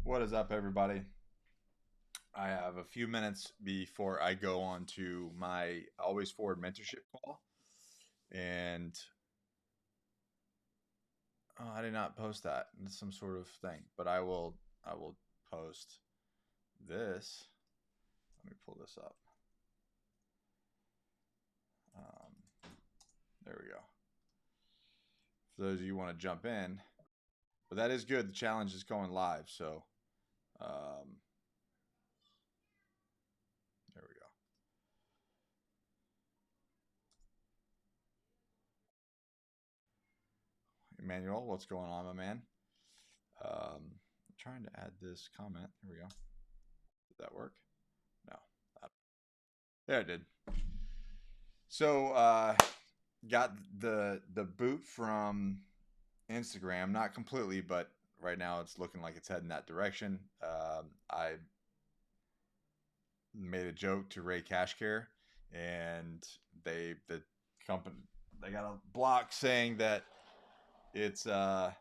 What is up, everybody? I have a few minutes before I go on to my Always Forward mentorship call. And I did not post that. It's some sort of thing, but I will post this. Let me pull this up. Um, there we go. For those of you who want to jump in, but that is good. The challenge is going live, so um, there we go. Emmanuel, what's going on, my man? I'm trying to add this comment. Here we go. Did that work? No. There it did. So got the boot from Instagram, not completely, but right now it's looking like it's heading that direction. I made a joke to Ray Cashcare, and the company they got a block saying that it's it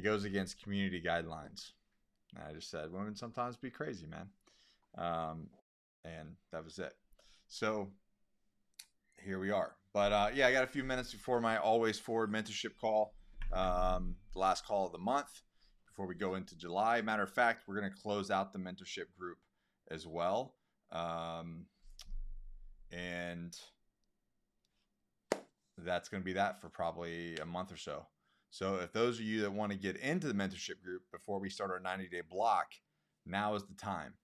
goes against community guidelines. And I just said women sometimes be crazy, man, um, and that was it. So here we are. But yeah, I got a few minutes before my Always Forward mentorship call, the last call of the month, before we go into July. Matter of fact, we're going to close out the mentorship group as well. And that's going to be that for probably a month or so. So if those of you that want to get into the mentorship group before we start our 90-day block, now is the time.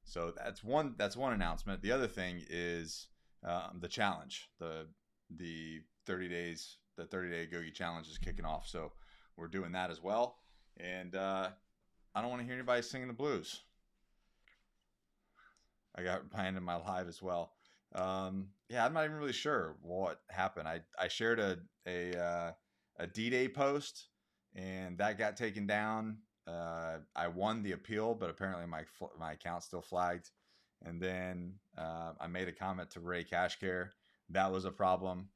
So that's one announcement. The other thing is the challenge, the 30-day Agoge challenge is kicking off. So we're doing that as well. And I don't want to hear anybody singing the blues. I got planned in my live as well. Yeah, I'm not even really sure what happened. I shared a D-Day post, and that got taken down. I won the appeal, but apparently my account still flagged. And then I made a comment to Ray Cashcare. That was a problem,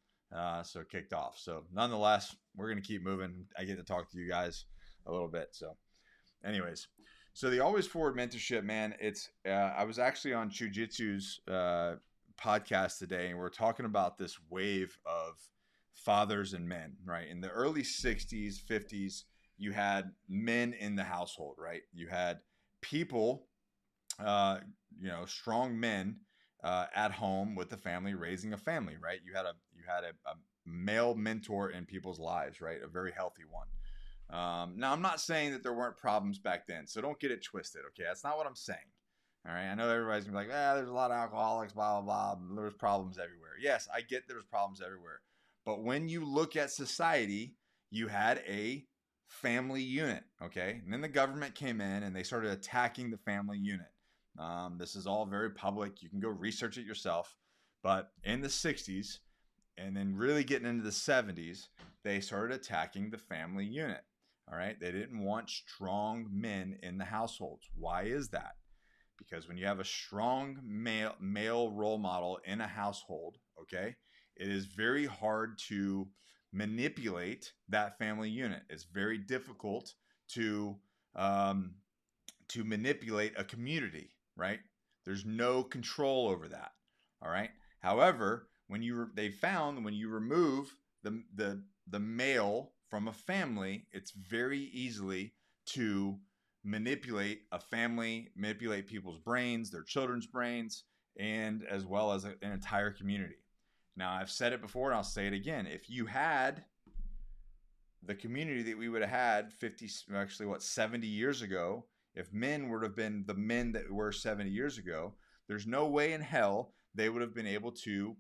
so it kicked off. So nonetheless, we're gonna keep moving. I get to talk to you guys a little bit. So, anyways, so the Always Forward mentorship, man. It's I was actually on Jujitsu's podcast today, and we're talking about this wave of fathers and men, right? In the early 60s, 50s, you had men in the household, right? You had people, strong men at home with the family, raising a family, right? You had a male mentor in people's lives, right? A very healthy one. Now, I'm not saying that there weren't problems back then, so don't get it twisted, okay? That's not what I'm saying. All right, I know everybody's gonna be like, there's a lot of alcoholics, blah blah blah. There's problems everywhere. Yes, I get there's problems everywhere, but when you look at society, you had a family unit, okay, and then the government came in and they started attacking the family unit. This is all very public. You can go research it yourself. But in the 60s and then really getting into the 70s, they started attacking the family unit. All right, they didn't want strong men in the households. Why is that? Because when you have a strong male role model in a household, okay, it is very hard to manipulate that family unit. It's very difficult to um, to manipulate a community, right? There's no control over that. All right. However, they found when you remove the male from a family, it's very easily to manipulate people's brains, their children's brains, and as well as an entire community. Now, I've said it before and I'll say it again. If you had the community that we would have had 50, actually, 70 years ago, if men would have been the men that were 70 years ago, there's no way in hell they would have been able to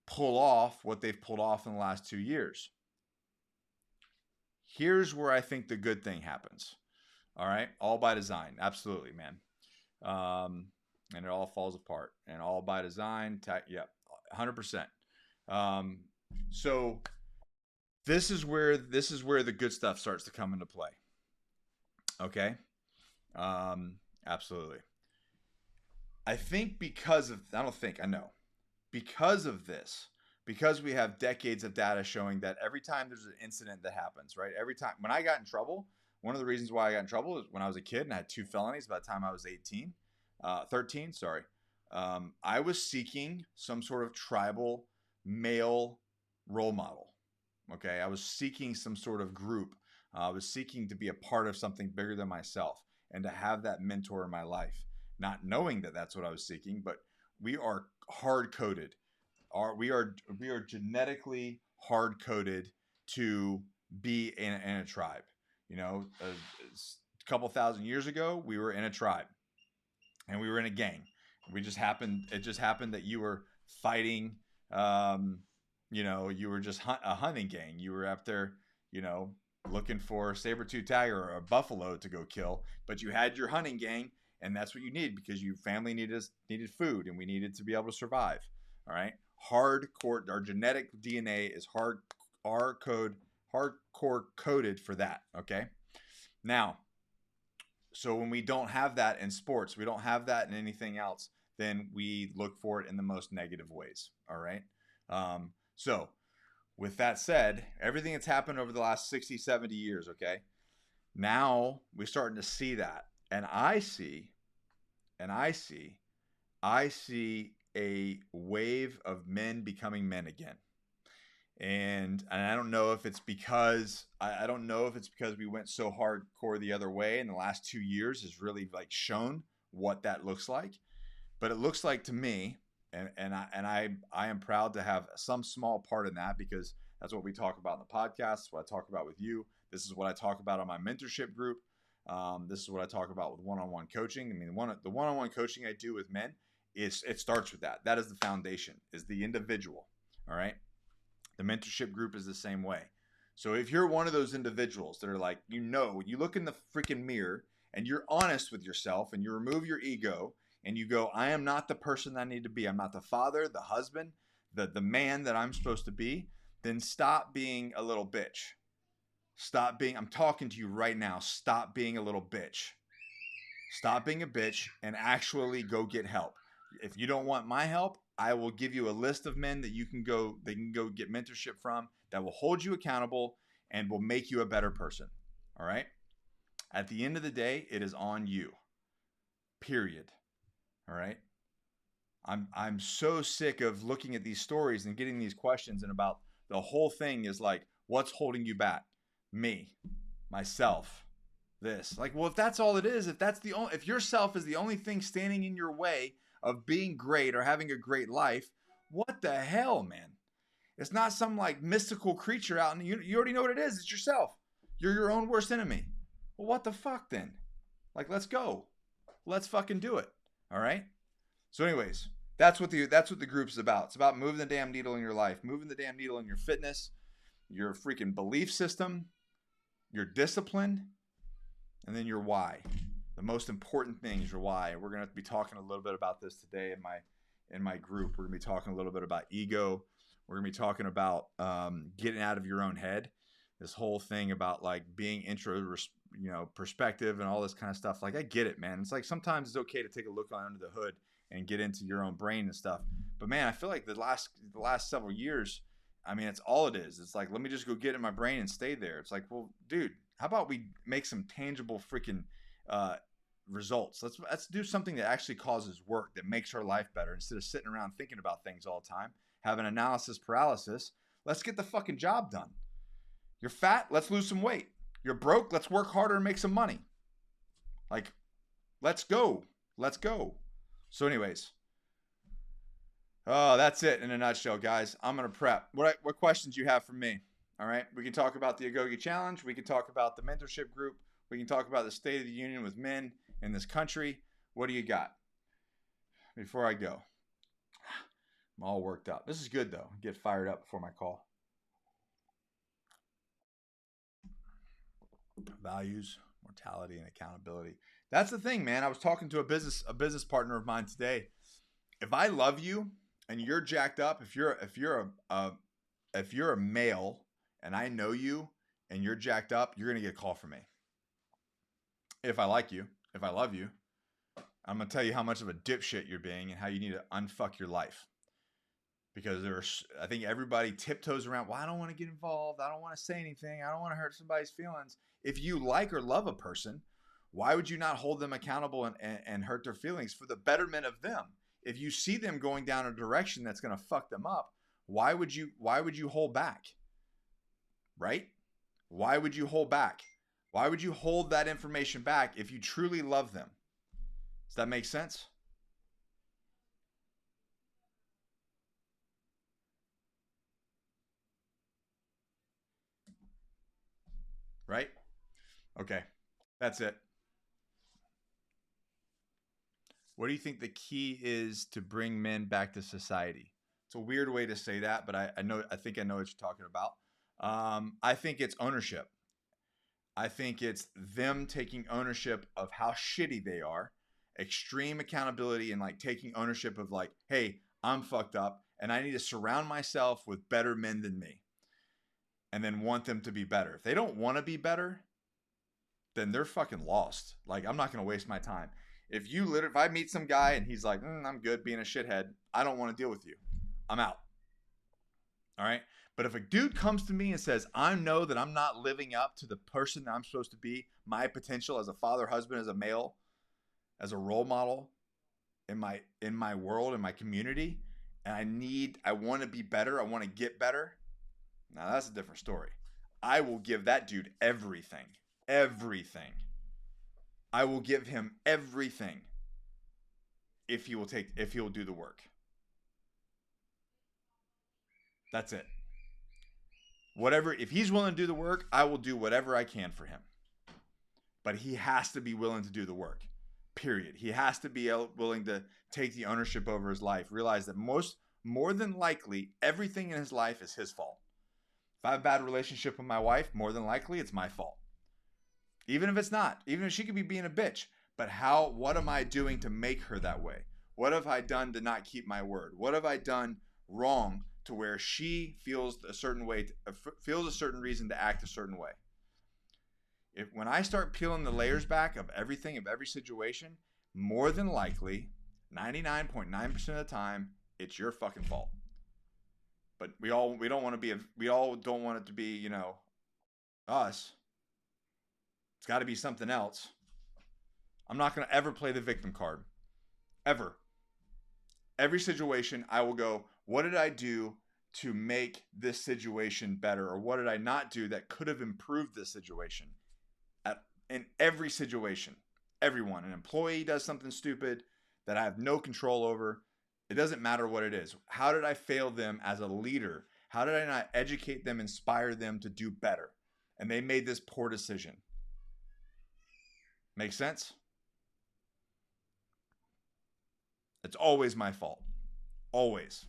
pull off what they've pulled off in the last 2 years. Here's where I think the good thing happens. All right, all by design, absolutely, man. And it all falls apart, and all by design. Yeah, 100%. So this is where the good stuff starts to come into play. Okay, absolutely. I think I know because of this, because we have decades of data showing that every time there's an incident that happens, right? Every time when I got in trouble, One of the reasons why I got in trouble is when I was a kid and I had 2 felonies by the time I was 13, sorry. I was seeking some sort of tribal male role model. Okay. I was seeking some sort of group. I was seeking to be a part of something bigger than myself and to have that mentor in my life, not knowing that that's what I was seeking, but we are hard coded. We are genetically hard coded to be in a tribe. You know, a couple thousand years ago, we were in a tribe and we were in a gang. It just happened that you were fighting, you were just a hunting gang. You were up there, looking for a saber-tooth tiger or a buffalo to go kill, but you had your hunting gang, and that's what you needed because your family needed food, and we needed to be able to survive. All right, hardcore. Our genetic DNA is hardcore coded for that. Okay, now, so when we don't have that in sports, we don't have that in anything else, then we look for it in the most negative ways. All right, so. With that said, everything that's happened over the last 60, 70 years, okay? Now we're starting to see that. And I see a wave of men becoming men again. And I don't know if it's because we went so hardcore the other way in the last 2 years has really like shown what that looks like. But it looks like to me, and I am proud to have some small part in that because that's what we talk about in the podcast. That's what I talk about with you. This is what I talk about on my mentorship group. This is what I talk about with one-on-one coaching. I mean, the one-on-one coaching I do with men it starts with that. That is the foundation, is the individual. All right. The mentorship group is the same way. So if you're one of those individuals that are like, you look in the freaking mirror and you're honest with yourself and you remove your ego and you go, I am not the person that I need to be. I'm not the father, the husband, the man that I'm supposed to be. Then stop being a little bitch. I'm talking to you right now. Stop being a little bitch. Stop being a bitch and actually go get help. If you don't want my help, I will give you a list of men that they can go get mentorship from that will hold you accountable and will make you a better person. All right? At the end of the day, it is on you. Period. All right. I'm so sick of looking at these stories and getting these questions, and about the whole thing is like, what's holding you back? Me, myself, this. Like, well, if that's all it is, if yourself is the only thing standing in your way of being great or having a great life, what the hell, man? It's not some like mystical creature out, and you already know what it is. It's yourself. You're your own worst enemy. Well, what the fuck then? Like, let's go. Let's fucking do it. All right. So anyways, that's what the group's about. It's about moving the damn needle in your life, moving the damn needle in your fitness, your freaking belief system, your discipline, and then your why. The most important thing is your why. We're going to be talking a little bit about this today in my group. We're going to be talking a little bit about ego. We're going to be talking about getting out of your own head. This whole thing about like being perspective and all this kind of stuff. Like, I get it, man. It's like sometimes it's okay to take a look under the hood and get into your own brain and stuff. But man, I feel like the last several years, I mean, it's all it is. It's like, let me just go get in my brain and stay there. It's like, well, dude, how about we make some tangible freaking results? Let's do something that actually causes work, that makes our life better, instead of sitting around thinking about things all the time, having analysis paralysis. Let's get the fucking job done. You're fat, let's lose some weight. You're broke, let's work harder and make some money. Like, let's go. So anyways, that's it in a nutshell, guys. I'm going to prep. What questions you have for me? All right. We can talk about the Agoge Challenge. We can talk about the mentorship group. We can talk about the state of the union with men in this country. What do you got? Before I go, I'm all worked up. This is good, though. Get fired up before my call. Values, mortality, and accountability. That's the thing, man. I was talking to a business partner of mine today. If I love you and you're jacked up, if you're a male and I know you and you're jacked up, you're gonna get a call from me. If I like you, if I love you, I'm gonna tell you how much of a dipshit you're being and how you need to unfuck your life. because I think everybody tiptoes around. Well, I don't want to get involved. I don't want to say anything. I don't want to hurt somebody's feelings. If you like or love a person, why would you not hold them accountable and hurt their feelings for the betterment of them? If you see them going down a direction that's going to fuck them up, why would you hold back? Right? Why would you hold back? Why would you hold that information back if you truly love them? Does that make sense? Right? Okay. That's it. What do you think the key is to bring men back to society? It's a weird way to say that, but I think I know what you're talking about. I think it's ownership. I think it's them taking ownership of how shitty they are, extreme accountability, and like taking ownership of like, hey, I'm fucked up and I need to surround myself with better men than me, and then want them to be better. If they don't want to be better, then they're fucking lost. Like, I'm not going to waste my time. If I meet some guy and he's like, I'm good being a shithead, I don't want to deal with you. I'm out. All right. But if a dude comes to me and says, I know that I'm not living up to the person that I'm supposed to be, my potential as a father, husband, as a male, as a role model in my world, in my community, and I want to be better, I want to get better. Now that's a different story. I will give that dude everything. Everything. I will give him everything if he will do the work. That's it. If he's willing to do the work, I will do whatever I can for him. But he has to be willing to do the work. Period. He has to be willing to take the ownership over his life. Realize that more than likely, everything in his life is his fault. If I have a bad relationship with my wife, more than likely it's my fault. Even if it's not, even if she could be being a bitch, but what am I doing to make her that way? What have I done to not keep my word? What have I done wrong to where she feels a certain way, feels a certain reason to act a certain way? When I start peeling the layers back of everything, of every situation, more than likely, 99.9% of the time, it's your fucking fault. But we all don't want it to be, us. It's got to be something else. I'm not going to ever play the victim card. Ever. Every situation, I will go, what did I do to make this situation better? Or what did I not do that could have improved this situation? In every situation. Everyone. An employee does something stupid that I have no control over. It doesn't matter what it is. How did I fail them as a leader? How did I not educate them, inspire them to do better? And they made this poor decision. Make sense? It's always my fault. Always.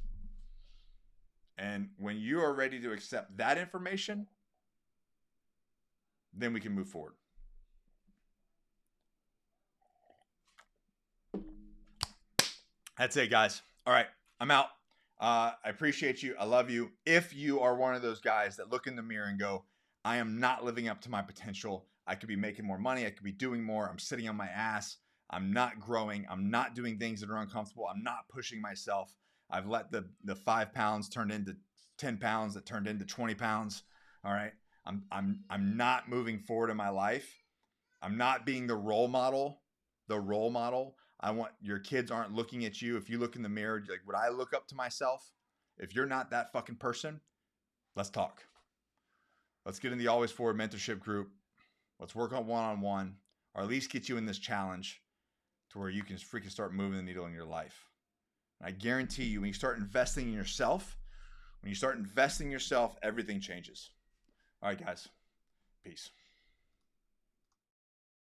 And when you are ready to accept that information, then we can move forward. That's it, guys. All right. I'm out. I appreciate you. I love you. If you are one of those guys that look in the mirror and go, I am not living up to my potential. I could be making more money. I could be doing more. I'm sitting on my ass. I'm not growing. I'm not doing things that are uncomfortable. I'm not pushing myself. I've let the 5 pounds turn into 10 pounds that turned into 20 pounds. All right. I'm not moving forward in my life. I'm not being the role model. I want your kids aren't looking at you. If you look in the mirror, like, would I look up to myself? If you're not that fucking person, let's talk. Let's get in the Always Forward mentorship group. Let's work on one-on-one, or at least get you in this challenge to where you can freaking start moving the needle in your life. And I guarantee you, when you start investing in yourself, everything changes. All right, guys. Peace.